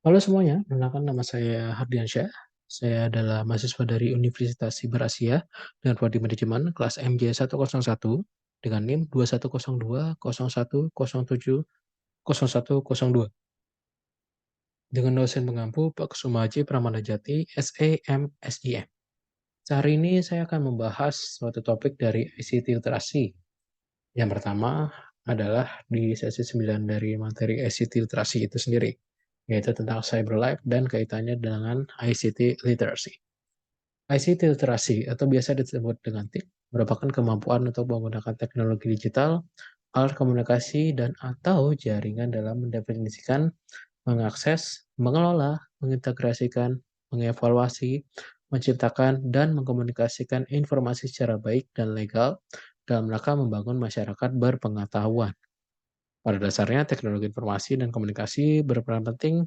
Halo semuanya, perkenalkan nama saya Hardiansyah. Saya adalah mahasiswa dari Universitas Siber Asia dan Prodi Manajemen kelas MJ101 dengan NIM 210201070102 dengan dosen pengampu Pak Kusumaji Pramanajati SEM SIM. Hari ini saya akan membahas suatu topik dari ICT literasi. Yang pertama adalah di sesi 9 dari materi ICT literasi itu sendiri, yaitu tentang cyber life dan kaitannya dengan ICT literacy. ICT literasi atau biasa disebut dengan TIK merupakan kemampuan untuk menggunakan teknologi digital, alat komunikasi, dan atau jaringan dalam mendefinisikan, mengakses, mengelola, mengintegrasikan, mengevaluasi, menciptakan, dan mengkomunikasikan informasi secara baik dan legal dalam rangka membangun masyarakat berpengetahuan. Pada dasarnya, teknologi informasi dan komunikasi berperan penting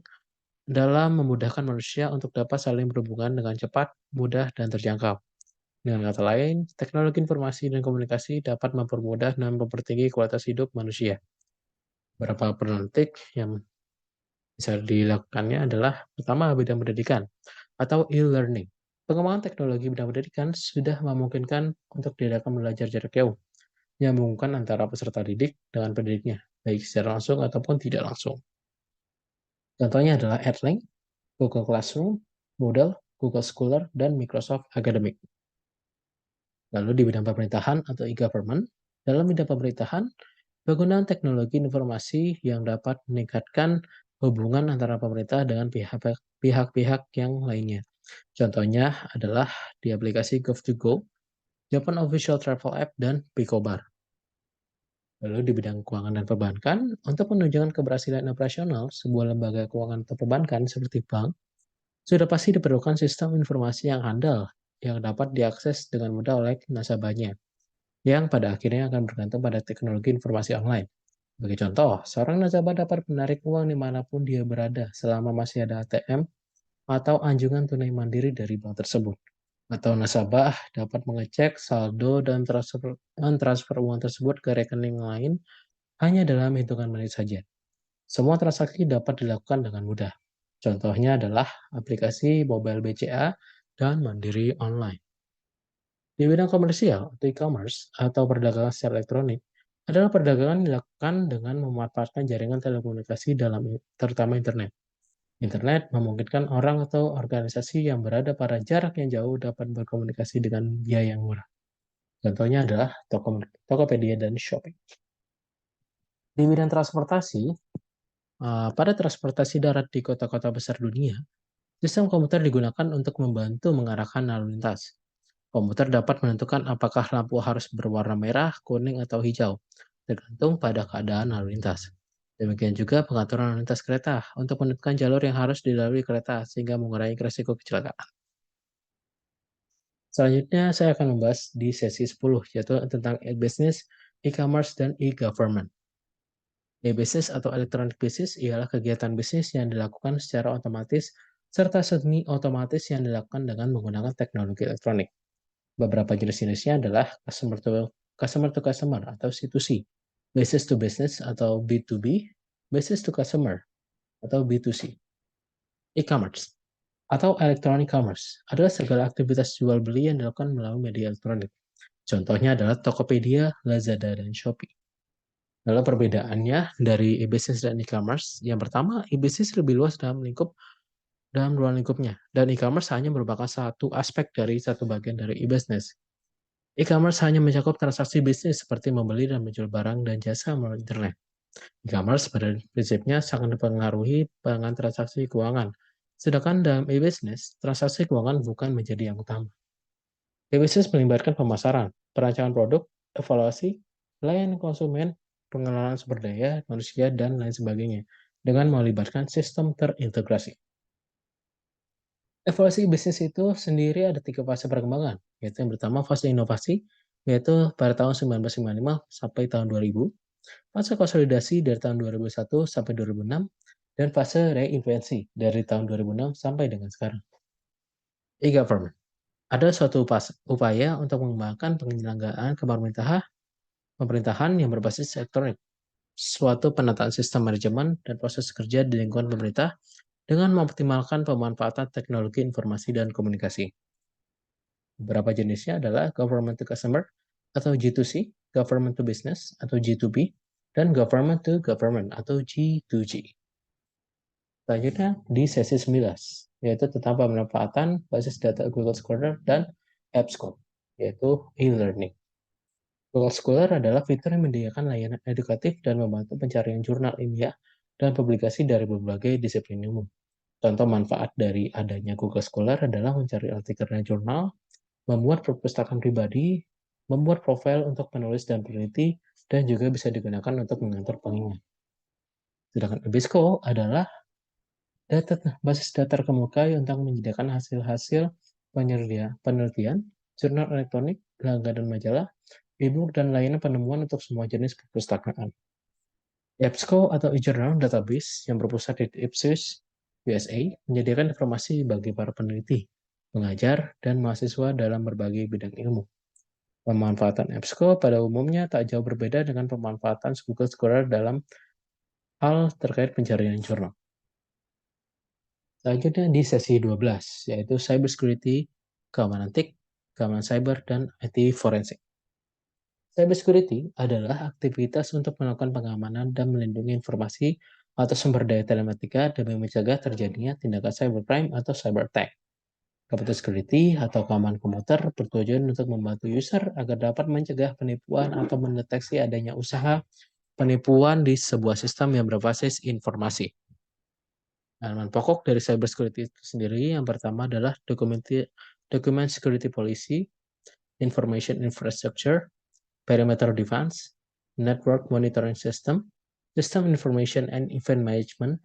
dalam memudahkan manusia untuk dapat saling berhubungan dengan cepat, mudah, dan terjangkau. Dengan kata lain, teknologi informasi dan komunikasi dapat mempermudah dan mempertinggi kualitas hidup manusia. Beberapa perantik yang bisa dilakukannya adalah pertama, bidang pendidikan atau e-learning. Pengembangan teknologi bidang pendidikan sudah memungkinkan untuk diadakan belajar jarak jauh, yang menghubungkan antara peserta didik dengan pendidiknya, baik secara langsung ataupun tidak langsung. Contohnya adalah Edlink, Google Classroom, Moodle, Google Scholar, dan Microsoft Academic. Lalu di bidang pemerintahan atau e-government, dalam bidang pemerintahan, penggunaan teknologi informasi yang dapat meningkatkan hubungan antara pemerintah dengan pihak-pihak yang lainnya. Contohnya adalah di aplikasi Gov2Go, Japan Official Travel App, dan Picobar. Lalu di bidang keuangan dan perbankan, untuk menunjukkan keberhasilan operasional sebuah lembaga keuangan atau perbankan seperti bank, sudah pasti diperlukan sistem informasi yang handal yang dapat diakses dengan mudah oleh nasabahnya, yang pada akhirnya akan bergantung pada teknologi informasi online. Sebagai contoh, seorang nasabah dapat menarik uang dimanapun dia berada selama masih ada ATM atau anjungan tunai mandiri dari bank tersebut. Atau nasabah dapat mengecek saldo dan transfer uang tersebut ke rekening lain hanya dalam hitungan menit saja. Semua transaksi dapat dilakukan dengan mudah. Contohnya adalah aplikasi mobile BCA dan Mandiri Online. Di bidang komersial atau e-commerce atau perdagangan secara elektronik adalah perdagangan yang dilakukan dengan memanfaatkan jaringan telekomunikasi terutama internet. Internet memungkinkan orang atau organisasi yang berada pada jarak yang jauh dapat berkomunikasi dengan biaya yang murah. Contohnya adalah Tokopedia dan Shopee. Di bidang transportasi, pada transportasi darat di kota-kota besar dunia, sistem komputer digunakan untuk membantu mengarahkan lalu lintas. Komputer dapat menentukan apakah lampu harus berwarna merah, kuning, atau hijau, tergantung pada keadaan lalu lintas. Demikian juga pengaturan lalu lintas kereta untuk menentukan jalur yang harus dilalui kereta sehingga mengurangi risiko kecelakaan. Selanjutnya saya akan membahas di sesi 10, yaitu tentang e-business, e-commerce, dan e-government. E-business atau electronic business ialah kegiatan bisnis yang dilakukan secara otomatis serta semi otomatis yang dilakukan dengan menggunakan teknologi elektronik. Beberapa jenis-jenisnya adalah customer to customer atau C2C, business to business atau B2B, business to customer atau B2C. E-commerce atau electronic commerce adalah segala aktivitas jual beli yang dilakukan melalui media elektronik. Contohnya adalah Tokopedia, Lazada, dan Shopee. Lalu perbedaannya dari e-business dan e-commerce, yang pertama, e-business lebih luas dalam ruang lingkupnya, dan e-commerce hanya merupakan satu aspek dari satu bagian dari e-business. E-commerce hanya mencakup transaksi bisnis seperti membeli dan menjual barang dan jasa melalui internet. E-commerce pada prinsipnya sangat dipengaruhi dengan transaksi keuangan, sedangkan dalam e-business, transaksi keuangan bukan menjadi yang utama. E-business melibatkan pemasaran, perancangan produk, evaluasi, pelayanan konsumen, pengelolaan sumber daya manusia, dan lain sebagainya, dengan melibatkan sistem terintegrasi. Evaluasi bisnis itu sendiri ada 3 fase perkembangan, yaitu yang pertama fase inovasi, yaitu pada tahun 1995 sampai tahun 2000, fase konsolidasi dari tahun 2001 sampai 2006, dan fase reinvensi dari tahun 2006 sampai dengan sekarang. E-government. Ada suatu upaya untuk mengembangkan penyelenggaraan pemerintahan yang berbasis elektronik, suatu penataan sistem manajemen dan proses kerja di lingkungan pemerintah dengan mengoptimalkan pemanfaatan teknologi informasi dan komunikasi. Beberapa jenisnya adalah government to customer atau G2C, government to business atau G2B, dan government to government atau G2G. Selanjutnya di sesi 19, yaitu tentang pemanfaatan basis data Google Scholar dan EBSCO, yaitu e-learning. Google Scholar adalah fitur yang menyediakan layanan edukatif dan membantu pencarian jurnal ilmiah dan publikasi dari berbagai disiplin ilmu. Contoh manfaat dari adanya Google Scholar adalah mencari artikel dan jurnal, membuat perpustakaan pribadi, membuat profil untuk penulis dan peneliti, dan juga bisa digunakan untuk mengatur pengingat. Sedangkan EBSCO adalah basis data terkemuka untuk menyediakan hasil-hasil penelitian, jurnal elektronik, langganan majalah, e-book, dan layanan penemuan untuk semua jenis perpustakaan. EBSCO atau e-journal database yang berpusat di Ipswich, USA, menyediakan informasi bagi para peneliti, pengajar, dan mahasiswa dalam berbagai bidang ilmu. Pemanfaatan EBSCO pada umumnya tak jauh berbeda dengan pemanfaatan Google Scholar dalam hal terkait pencarian jurnal. Selanjutnya di sesi 12, yaitu cybersecurity, keamanan TIK, keamanan cyber, dan IT forensik. Cybersecurity adalah aktivitas untuk melakukan pengamanan dan melindungi informasi atau sumber daya telematika demi mencegah terjadinya tindakan cybercrime atau cyber attack. Computer security atau keamanan komputer bertujuan untuk membantu user agar dapat mencegah penipuan atau mendeteksi adanya usaha penipuan di sebuah sistem yang berbasis informasi. Elemen pokok dari cybersecurity itu sendiri yang pertama adalah document security policy, information infrastructure, perimeter defense, network monitoring system, system information and event management,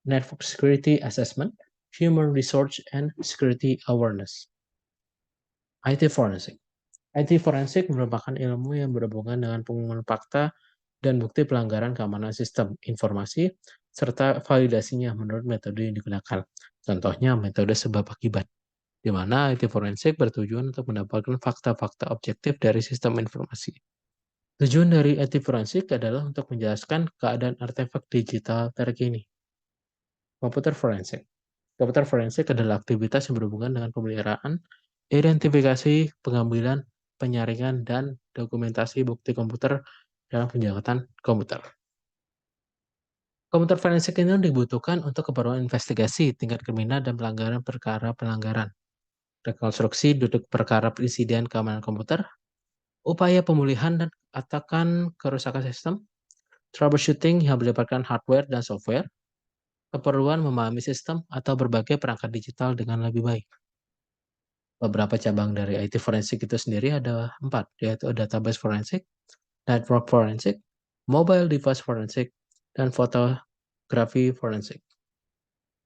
network security assessment, human resource and security awareness. IT forensik. IT forensik merupakan ilmu yang berhubungan dengan pengumpulan fakta dan bukti pelanggaran keamanan sistem informasi serta validasinya menurut metode yang digunakan. Contohnya metode sebab akibat, di mana IT forensik bertujuan untuk mendapatkan fakta-fakta objektif dari sistem informasi. Tujuan dari IT forensik adalah untuk menjelaskan keadaan artefak digital terkini. Komputer forensik. Komputer forensik adalah aktivitas yang berhubungan dengan pemeliharaan, identifikasi, pengambilan, penyaringan, dan dokumentasi bukti komputer dalam penjahatan komputer. Komputer forensik ini dibutuhkan untuk keperluan investigasi tingkat kriminal dan pelanggaran, rekonstruksi duduk perkara insiden keamanan komputer, upaya pemulihan dan atakan kerusakan sistem, troubleshooting yang melibatkan hardware dan software, keperluan memahami sistem atau berbagai perangkat digital dengan lebih baik. Beberapa cabang dari IT forensik itu sendiri ada 4, yaitu database forensik, network forensik, mobile device forensik, dan fotografi forensik.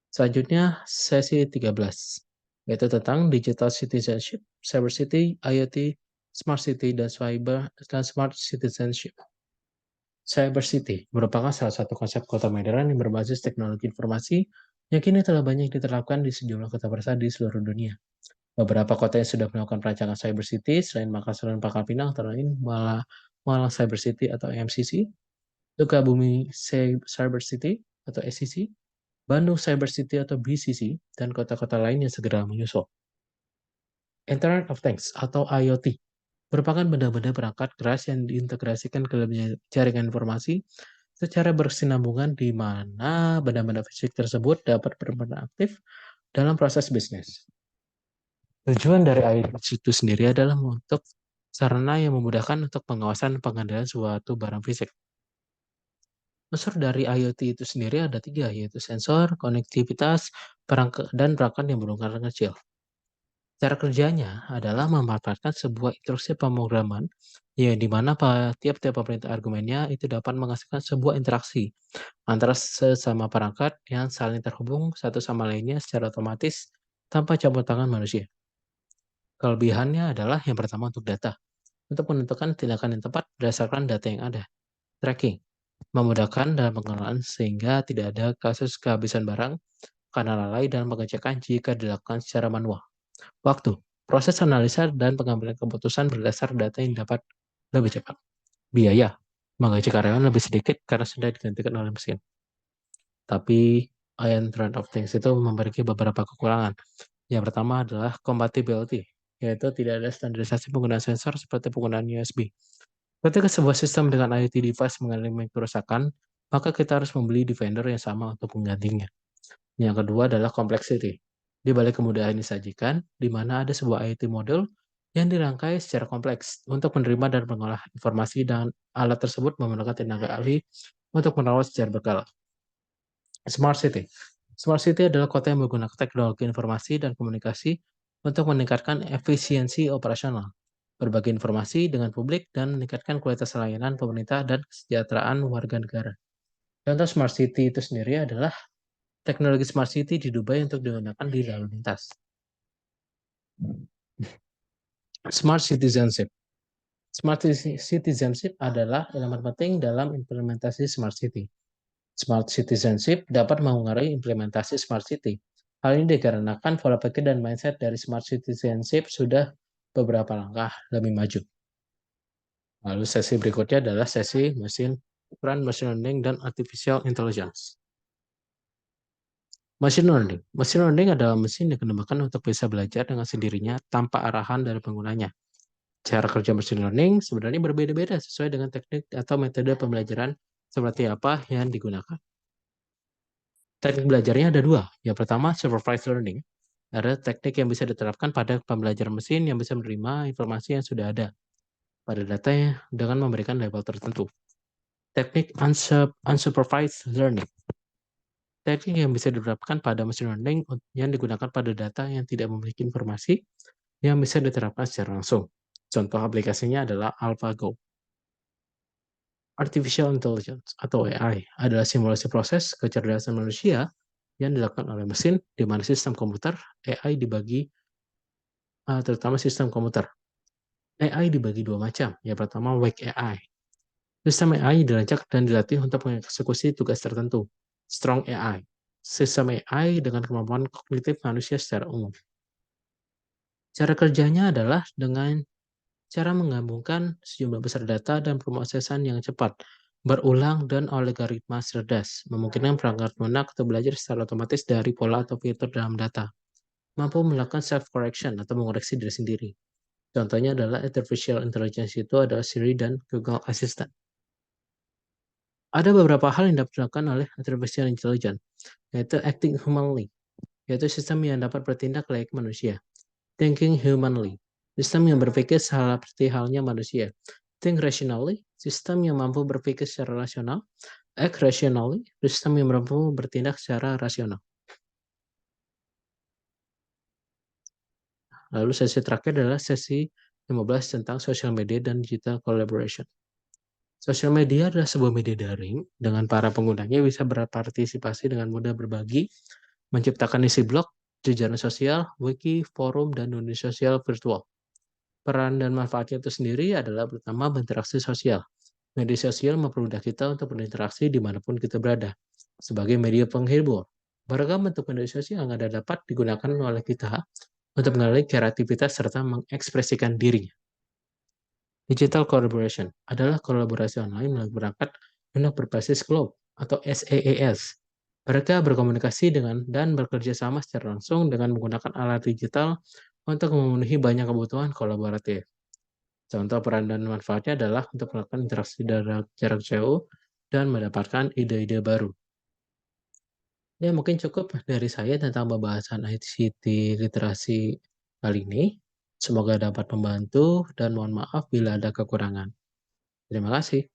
Selanjutnya sesi 13, yaitu tentang digital citizenship, cyber city, IoT, smart city, dan smart citizenship. Cyber city merupakan salah satu konsep kota modern yang berbasis teknologi informasi yang kini telah banyak diterapkan di sejumlah kota besar di seluruh dunia. Beberapa kota yang sudah melakukan perancangan cyber city selain Makassar dan Pangkal Pinang antara lain Malang Cyber City atau MCC, Sukabumi Cyber City atau SCC, Bandung Cyber City atau BCC, dan kota-kota lain yang segera menyusul. Internet of Things atau IoT merupakan benda-benda perangkat keras yang diintegrasikan ke dalam jaringan informasi secara berkesinambungan di mana benda-benda fisik tersebut dapat berperan aktif dalam proses bisnis. Tujuan dari IoT itu sendiri adalah untuk sarana yang memudahkan untuk pengawasan pengendalian suatu barang fisik. Unsur dari IoT itu sendiri ada 3, yaitu sensor, konektivitas, dan perangkat yang berlingkaran kecil. Cara kerjanya adalah memanfaatkan sebuah instruksi pemrograman, ya di mana tiap-tiap perintah argumennya itu dapat menghasilkan sebuah interaksi antara sesama perangkat yang saling terhubung satu sama lainnya secara otomatis tanpa campur tangan manusia. Kelebihannya adalah yang pertama untuk data, untuk menentukan tindakan yang tepat berdasarkan data yang ada. Tracking, memudahkan dalam pengelolaan sehingga tidak ada kasus kehabisan barang karena lalai dalam pengecekan jika dilakukan secara manual. Waktu, proses analisa dan pengambilan keputusan berdasar data yang dapat lebih cepat. Biaya, menggaji karyawan lebih sedikit karena sudah digantikan oleh mesin. Tapi Internet of Things itu memiliki beberapa kekurangan. Yang pertama adalah compatibility, yaitu tidak ada standarisasi penggunaan sensor seperti penggunaan USB. Ketika sebuah sistem dengan IoT device mengalami kerusakan, maka kita harus membeli di vendor yang sama untuk menggantinya. Yang kedua adalah complexity. Di balik kemudahan yang disajikan, di mana ada sebuah IoT model yang dirangkai secara kompleks untuk menerima dan mengolah informasi, dan alat tersebut memerlukan tenaga ahli untuk merawat secara berkala. Smart City. Smart City adalah kota yang menggunakan teknologi informasi dan komunikasi untuk meningkatkan efisiensi operasional, berbagi informasi dengan publik, dan meningkatkan kualitas layanan pemerintah dan kesejahteraan warga negara. Contoh Smart City itu sendiri adalah teknologi Smart City di Dubai untuk digunakan di lalu lintas. Smart Citizenship. Smart Citizenship adalah elemen penting dalam implementasi Smart City. Smart Citizenship dapat mengaruhi implementasi Smart City. Hal ini dikarenakan pola pikir dan mindset dari Smart Citizenship sudah beberapa langkah lebih maju. Lalu sesi berikutnya adalah sesi peran machine learning dan artificial intelligence. Machine learning. Machine learning adalah mesin yang dikembangkan untuk bisa belajar dengan sendirinya tanpa arahan dari penggunanya. Cara kerja machine learning sebenarnya berbeda-beda sesuai dengan teknik atau metode pembelajaran seperti apa yang digunakan. Teknik belajarnya ada dua. Yang pertama, supervised learning. Ada teknik yang bisa diterapkan pada pembelajaran mesin yang bisa menerima informasi yang sudah ada pada datanya dengan memberikan label tertentu. Teknik unsupervised learning. Teknik yang bisa diterapkan pada machine learning yang digunakan pada data yang tidak memiliki informasi yang bisa diterapkan secara langsung. Contoh aplikasinya adalah AlphaGo. Artificial Intelligence atau AI adalah simulasi proses kecerdasan manusia yang dilakukan oleh mesin, di mana sistem komputer AI dibagi, terutama sistem komputer. AI dibagi dua macam. Yang pertama, Wake AI. Sistem AI dirancang dan dilatih untuk mengeksekusi tugas tertentu. Strong AI. Sistem AI dengan kemampuan kognitif manusia secara umum. Cara kerjanya adalah dengan cara menggabungkan sejumlah besar data dan pemrosesan yang cepat, berulang, dan algoritma cerdas, memungkinkan perangkat lunak untuk belajar secara otomatis dari pola atau fitur dalam data, mampu melakukan self-correction atau mengoreksi diri sendiri. Contohnya adalah artificial intelligence itu adalah Siri dan Google Assistant. Ada beberapa hal yang dapat dilakukan oleh artificial intelligence, yaitu acting humanly, yaitu sistem yang dapat bertindak layaknya manusia. Thinking humanly, sistem yang berpikir seperti halnya manusia. Think rationally, sistem yang mampu berpikir secara rasional. Act rationally, sistem yang mampu bertindak secara rasional. Lalu sesi terakhir adalah sesi 15 tentang social media dan digital collaboration. Sosial media adalah sebuah media daring dengan para penggunanya bisa berpartisipasi dengan mudah, berbagi, menciptakan isi blog, jejaring sosial, wiki, forum, dan dunia sosial virtual. Peran dan manfaatnya itu sendiri adalah pertama, berinteraksi sosial. Media sosial mempermudah kita untuk berinteraksi dimanapun kita berada. Sebagai media penghibur, beragam bentuk media sosial yang dapat digunakan oleh kita untuk mengalami kreativitas serta mengekspresikan dirinya. Digital collaboration adalah kolaborasi online melalui perangkat lunak berbasis cloud atau SaaS. Mereka berkomunikasi dengan dan bekerja sama secara langsung dengan menggunakan alat digital untuk memenuhi banyak kebutuhan kolaboratif. Contoh peran dan manfaatnya adalah untuk melakukan interaksi jarak jauh dan mendapatkan ide-ide baru. Ya, mungkin cukup dari saya tentang pembahasan ICT literasi kali ini. Semoga dapat membantu dan mohon maaf bila ada kekurangan. Terima kasih.